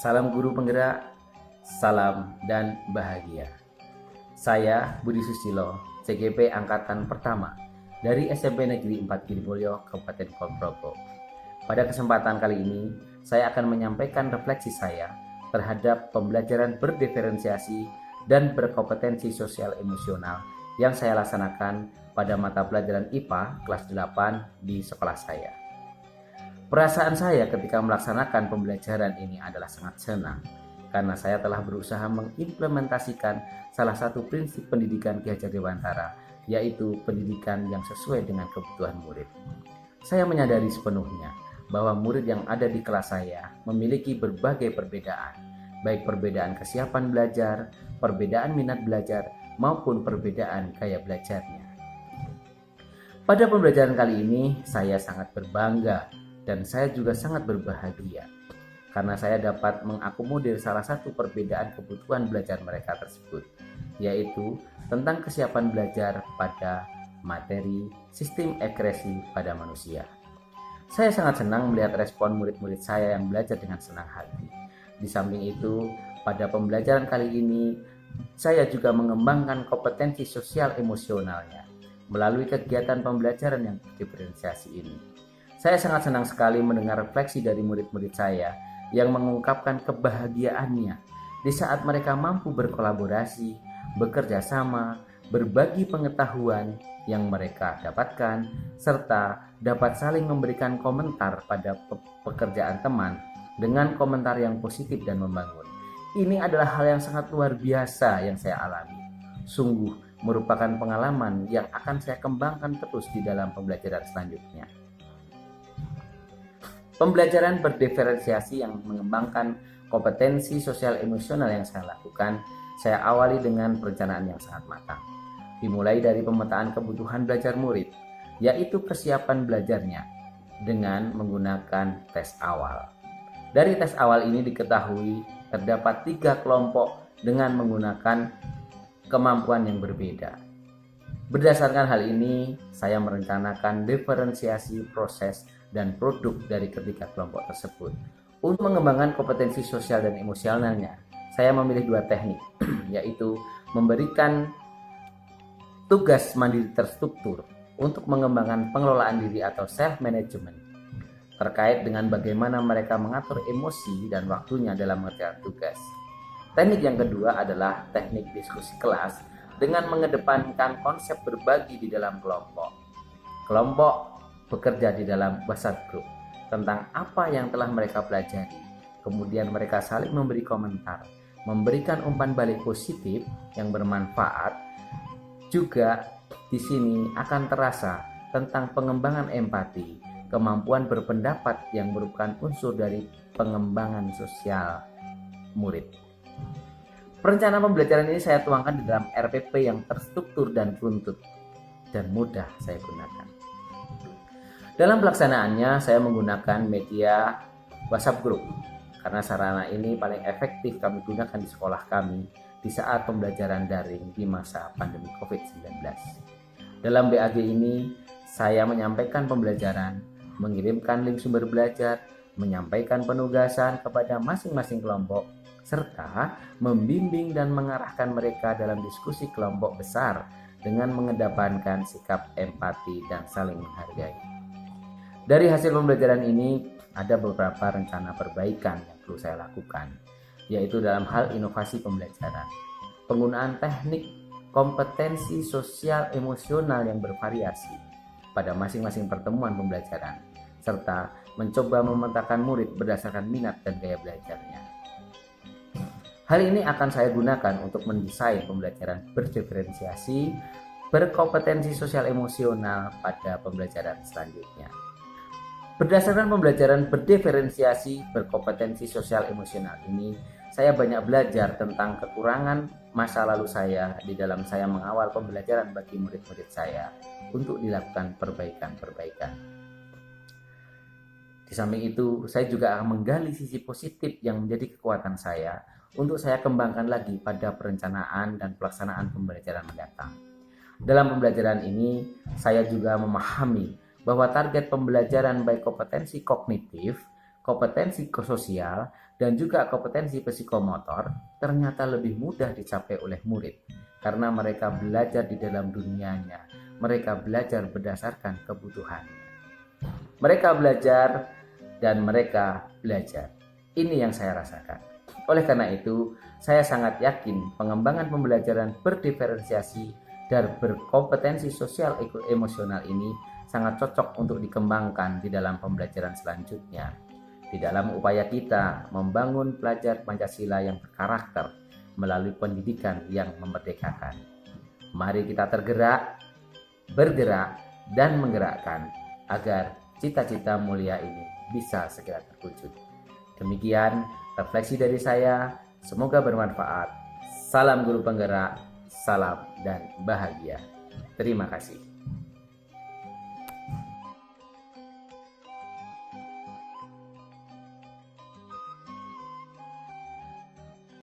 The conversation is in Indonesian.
Salam guru penggerak, salam dan bahagia. Saya Budi Susilo, CGP Angkatan Pertama dari SMP Negeri 4 Giripolyo, Kabupaten Kulon Progo. Pada kesempatan kali ini, saya akan menyampaikan refleksi saya terhadap pembelajaran berdiferensiasi dan berkompetensi sosial emosional yang saya laksanakan pada mata pelajaran IPA kelas 8 di sekolah saya. Perasaan saya ketika melaksanakan pembelajaran ini adalah sangat senang karena saya telah berusaha mengimplementasikan salah satu prinsip pendidikan Ki Hajar Dewantara, yaitu pendidikan yang sesuai dengan kebutuhan murid. Saya menyadari sepenuhnya bahwa murid yang ada di kelas saya memiliki berbagai perbedaan, baik perbedaan kesiapan belajar, perbedaan minat belajar, maupun perbedaan gaya belajarnya. Pada pembelajaran kali ini, saya sangat berbangga dan saya juga sangat berbahagia karena saya dapat mengakomodir salah satu perbedaan kebutuhan belajar mereka tersebut, yaitu tentang kesiapan belajar pada materi sistem ekspresi pada manusia. Saya sangat senang melihat respon murid-murid saya yang belajar dengan senang hati. Di samping itu, pada pembelajaran kali ini, saya juga mengembangkan kompetensi sosial emosionalnya melalui kegiatan pembelajaran yang berdiferensiasi ini. Saya sangat senang sekali mendengar refleksi dari murid-murid saya yang mengungkapkan kebahagiaannya di saat mereka mampu berkolaborasi, bekerja sama, berbagi pengetahuan yang mereka dapatkan, serta dapat saling memberikan komentar pada pekerjaan teman dengan komentar yang positif dan membangun. Ini adalah hal yang sangat luar biasa yang saya alami. Sungguh merupakan pengalaman yang akan saya kembangkan terus di dalam pembelajaran selanjutnya. Pembelajaran berdiferensiasi yang mengembangkan kompetensi sosial emosional yang saya lakukan, saya awali dengan perencanaan yang sangat matang. Dimulai dari pemetaan kebutuhan belajar murid, yaitu kesiapan belajarnya dengan menggunakan tes awal. Dari tes awal ini diketahui terdapat 3 kelompok dengan menggunakan kemampuan yang berbeda. Berdasarkan hal ini, saya merencanakan diferensiasi proses dan produk dari ketiga kelompok tersebut. Untuk mengembangkan kompetensi sosial dan emosionalnya, saya memilih 2 teknik, yaitu memberikan tugas mandiri terstruktur untuk mengembangkan pengelolaan diri atau self-management terkait dengan bagaimana mereka mengatur emosi dan waktunya dalam mengerjakan tugas. Teknik yang kedua adalah teknik diskusi kelas dengan mengedepankan konsep berbagi di dalam kelompok. Kelompok bekerja di dalam WhatsApp group tentang apa yang telah mereka pelajari. Kemudian mereka saling memberi komentar, memberikan umpan balik positif yang bermanfaat. Juga di sini akan terasa tentang pengembangan empati, kemampuan berpendapat yang merupakan unsur dari pengembangan sosial murid. Perencanaan pembelajaran ini saya tuangkan di dalam RPP yang terstruktur dan runtut dan mudah saya gunakan. Dalam pelaksanaannya, saya menggunakan media WhatsApp Group karena sarana ini paling efektif kami gunakan di sekolah kami di saat pembelajaran daring di masa pandemi COVID-19. Dalam BAG ini, saya menyampaikan pembelajaran, mengirimkan link sumber belajar, menyampaikan penugasan kepada masing-masing kelompok, serta membimbing dan mengarahkan mereka dalam diskusi kelompok besar dengan mengedepankan sikap empati dan saling menghargai. Dari hasil pembelajaran ini, ada beberapa rencana perbaikan yang perlu saya lakukan, yaitu dalam hal inovasi pembelajaran, penggunaan teknik kompetensi sosial emosional yang bervariasi pada masing-masing pertemuan pembelajaran, serta mencoba memetakan murid berdasarkan minat dan gaya belajarnya. Hal ini akan saya gunakan untuk mendesain pembelajaran berdiferensiasi, berkompetensi sosial emosional pada pembelajaran selanjutnya. Berdasarkan pembelajaran berdiferensiasi berkompetensi sosial emosional ini, saya banyak belajar tentang kekurangan masa lalu saya di dalam saya mengawal pembelajaran bagi murid-murid saya untuk dilakukan perbaikan-perbaikan. Di samping itu, saya juga akan menggali sisi positif yang menjadi kekuatan saya untuk saya kembangkan lagi pada perencanaan dan pelaksanaan pembelajaran mendatang. Dalam pembelajaran ini, saya juga memahami bahwa target pembelajaran baik kompetensi kognitif, kompetensi sosial dan juga kompetensi psikomotor ternyata lebih mudah dicapai oleh murid karena mereka belajar di dalam dunianya, mereka belajar berdasarkan kebutuhannya. Mereka belajar dan mereka belajar. Ini yang saya rasakan. Oleh karena itu, saya sangat yakin pengembangan pembelajaran berdiferensiasi dan berkompetensi sosial emosional ini sangat cocok untuk dikembangkan di dalam pembelajaran selanjutnya. Di dalam upaya kita membangun pelajar Pancasila yang berkarakter melalui pendidikan yang memerdekakan. Mari kita bergerak, dan menggerakkan agar cita-cita mulia ini bisa segera terwujud. Demikian refleksi dari saya, semoga bermanfaat. Salam guru penggerak, salam dan bahagia. Terima kasih.